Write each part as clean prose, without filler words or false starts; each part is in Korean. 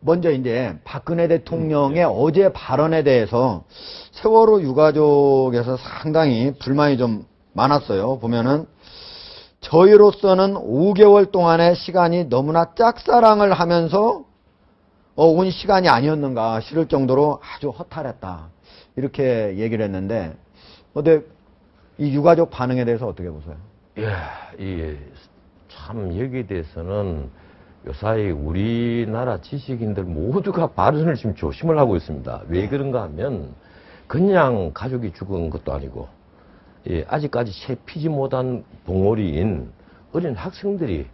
먼저 이제 박근혜 대통령의 어제 발언에 대해서 세월호 유가족에서 상당히 불만이 좀 많았어요. 보면은 저희로서는 5개월 동안의 시간이 너무나 짝사랑을 하면서 온 시간이 아니었는가 싶을 정도로 아주 허탈했다. 이렇게 얘기를 했는데, 어때, 이 유가족 반응에 대해서 어떻게 보세요? 예, 참 여기에 대해서는 요사이 우리나라 지식인들 모두가 발언을 지금 조심을 하고 있습니다. 왜 그런가 하면 그냥 가족이 죽은 것도 아니고, 아직까지 채 피지 못한 봉오리인 어린 학생들이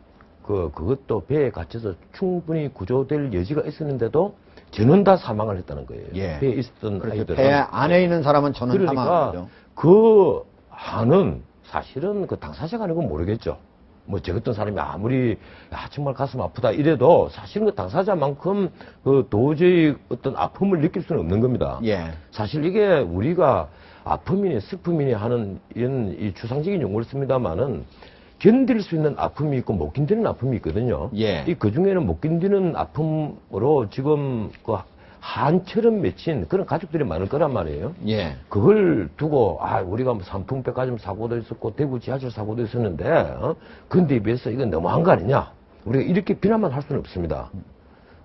그것도 배에 갇혀서 충분히 구조될 여지가 있었는데도 저는 다 사망을 했다는 거예요. 예. 배에 있었던 그렇죠. 아이들은. 배 안에 있는 사람은 저는 그러니까 사망하죠. 그 한은 사실은 그 당사자가 아니고 모르겠죠. 뭐 저 같은 사람이 아무리 정말 가슴 아프다 이래도 사실은 그 당사자만큼 그 도저히 어떤 아픔을 느낄 수는 없는 겁니다. 예. 사실 이게 우리가 아픔이니 슬픔이니 하는 이런 이 추상적인 용어를 씁니다만은 견딜 수 있는 아픔이 있고 못 견디는 아픔이 있거든요. 예. 그 중에는 못 견디는 아픔으로 지금 그 한처럼 맺힌 그런 가족들이 많을 거란 말이에요. 예. 그걸 두고 우리가 뭐 삼풍백화점 사고도 있었고 대구 지하철 사고도 있었는데 근데 비해서 이건 너무한 거 아니냐. 우리가 이렇게 비난만 할 수는 없습니다.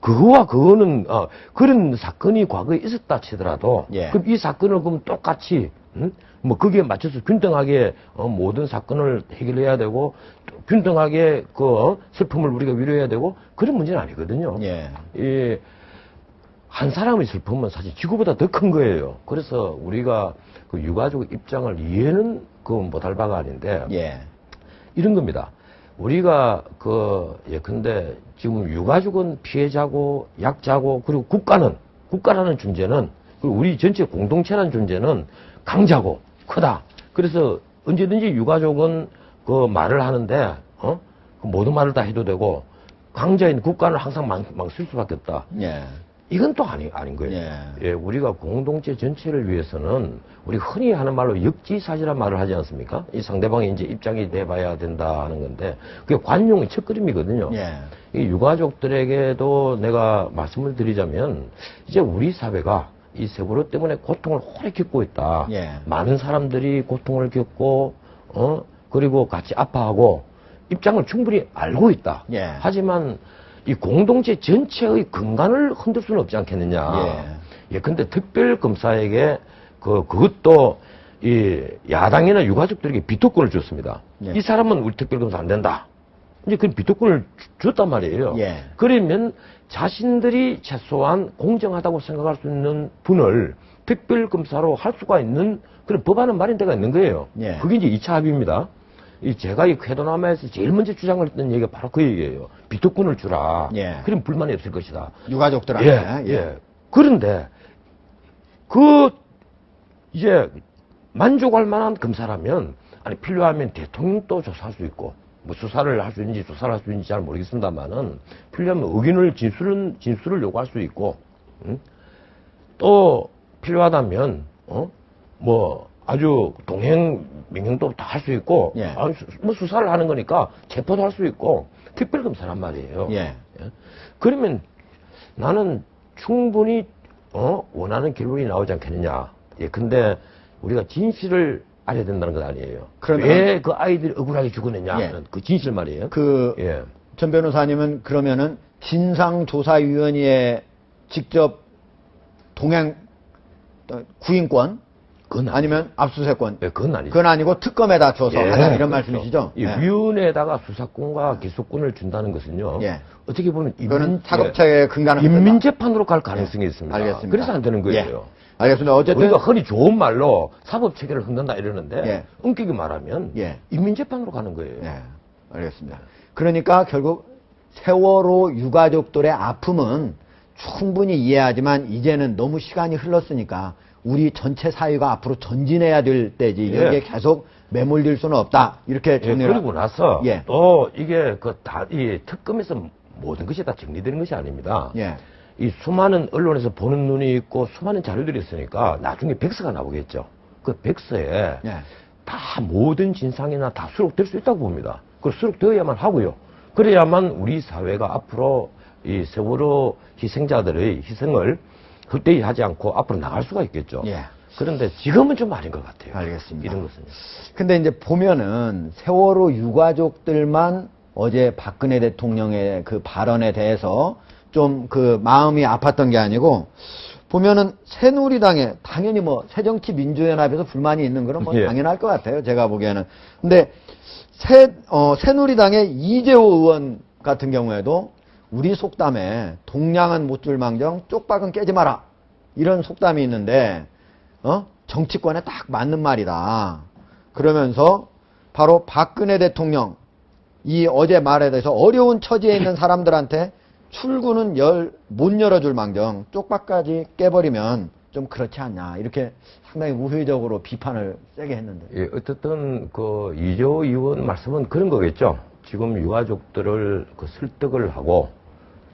그거와 그거는 그런 사건이 과거에 있었다 치더라도 예. 그럼 이 사건을 그럼 똑같이 뭐 거기에 맞춰서 균등하게 모든 사건을 해결해야 되고 균등하게 그 슬픔을 우리가 위로해야 되고 그런 문제는 아니거든요. 예. 한 사람의 슬픔은 사실 지구보다 더 큰 거예요. 그래서 우리가 그 유가족 입장을 이해는 못할 바가 아닌데 예. 이런 겁니다. 우리가 예컨대 지금 유가족은 피해자고 약자고 그리고 국가라는 존재는 그리고 우리 전체 공동체라는 존재는 강자고 크다. 그래서 언제든지 유가족은 그 말을 하는데 그 모든 말을 다 해도 되고 강자인 국가는 항상 망칠 수밖에 없다. 예. 이건 또 아닌 거예요. 예, 우리가 공동체 전체를 위해서는 우리 흔히 하는 말로 역지사지란 말을 하지 않습니까? 이 상대방의 이제 입장이 내봐야 된다 하는 건데 그게 관용의 첫걸음이거든요. 예. 이 유가족들에게도 내가 말씀을 드리자면 이제 우리 사회가 이 세월호 때문에 고통을 오래 겪고 있다. 예. 많은 사람들이 고통을 겪고 그리고 같이 아파하고 입장을 충분히 알고 있다. 예. 하지만 이 공동체 전체의 근간을 흔들 수는 없지 않겠느냐. 근데 특별검사에게 그것도 이 야당이나 유가족들에게 비토권을 줬습니다. 예. 이 사람은 우리 특별검사 안 된다. 이제 그 비토권을 줬단 말이에요. 예. 그러면 자신들이 최소한 공정하다고 생각할 수 있는 분을 특별검사로 할 수가 있는 그런 법안은 마련되어 있는 거예요. 예. 그게 이제 2차 합의입니다. 제가 이 쾌도남에서 제일 먼저 주장을 했던 얘기가 바로 그 얘기예요. 비토권을 주라. 예. 그럼 불만이 없을 것이다. 유가족들한테. 예. 그런데 이제 만족할 만한 검사라면 필요하면 대통령도 조사할 수 있고 뭐 수사를 할 수 있는지 조사를 할 수 있는지 잘 모르겠습니다만은 필요하면 의견을 진술을 요구할 수 있고 또 필요하다면 뭐 아주 동행 명령도 다 할 수 있고 예. 뭐 수사를 하는 거니까 체포도 할 수 있고 특별검사란 말이에요. 예. 그러면 나는 충분히 원하는 결론이 나오지 않겠느냐. 근데 우리가 진실을 알아야 된다는 건 아니에요. 왜 그 아이들이 억울하게 죽었느냐. 예. 그 진실 말이에요. 전 변호사님은 그러면은 진상조사위원회에 직접 동행 구인권 아니면 압수수색권. 그건 아니죠. 그건 아니고 특검에다 줘서 하자 이런 말씀이시죠? 위원회에다가 수사권과 기소권을 준다는 것은요. 어떻게 보면 이거는 사법체의 근간을 인민재판으로 갈 가능성이 있습니다. 알겠습니다. 그래서 안 되는 거예요. 알겠습니다. 어쨌든 우리가 흔히 좋은 말로 사법체계를 흔든다 이러는데 엄격히 말하면 인민재판으로 가는 거예요. 알겠습니다. 그러니까 결국 세월호 유가족들의 아픔은 충분히 이해하지만 이제는 너무 시간이 흘렀으니까 우리 전체 사회가 앞으로 전진해야 될 때지 여기에 계속 매몰될 수는 없다. 이렇게 정리를 그리고 나서 또 이게 이 특검에서 모든 것이 다 정리되는 것이 아닙니다. 이 수많은 언론에서 보는 눈이 있고 수많은 자료들이 있으니까 나중에 백서가 나오겠죠. 그 백서에 다 모든 진상이나 다 수록될 수 있다고 봅니다. 그 수록되어야만 하고요. 그래야만 우리 사회가 앞으로 이 세월호 희생자들의 희생을 헛되이 하지 않고 앞으로 나갈 수가 있겠죠. 예. 그런데 지금은 좀 아닌 것 같아요. 알겠습니다. 이런 것은요. 근데 이제 보면은 세월호 유가족들만 어제 박근혜 대통령의 그 발언에 대해서 좀 그 마음이 아팠던 게 아니고 보면은 새누리당에 당연히 뭐 새정치민주연합에서 불만이 있는 거는 뭐 예. 당연할 것 같아요. 제가 보기에는. 근데 새누리당의 이재호 의원 같은 경우에도 우리 속담에 동량은 못 줄 망정 쪽박은 깨지 마라. 이런 속담이 있는데 정치권에 딱 맞는 말이다. 그러면서 바로 박근혜 대통령 이 어제 말에 대해서 어려운 처지에 있는 사람들한테 출구는 못 열어줄 망정 쪽박까지 깨버리면 좀 그렇지 않냐. 이렇게 상당히 우회적으로 비판을 세게 했는데. 예, 어쨌든 그 이재호 의원 말씀은 그런 거겠죠. 지금 유가족들을 그 설득을 하고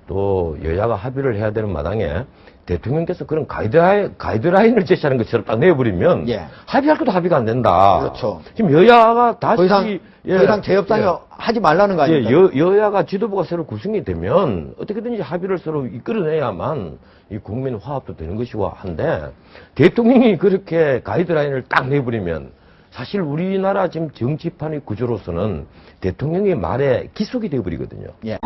또 여야가 합의를 해야 되는 마당에 대통령께서 그런 가이드라인을 제시하는 것처럼 딱 내버리면 예. 합의할 것도 합의가 안 된다. 그렇죠. 지금 여야가 다시 더 이상 재협상을 하지 말라는 거 예, 아닙니까? 여야가 지도부가 새로 구성이 되면 어떻게든지 합의를 서로 이끌어내야만 이 국민 화합도 되는 것이고 한데 대통령이 그렇게 가이드라인을 딱 내버리면 사실 우리나라 지금 정치판의 구조로서는 대통령의 말에 기속이 되어버리거든요. 예.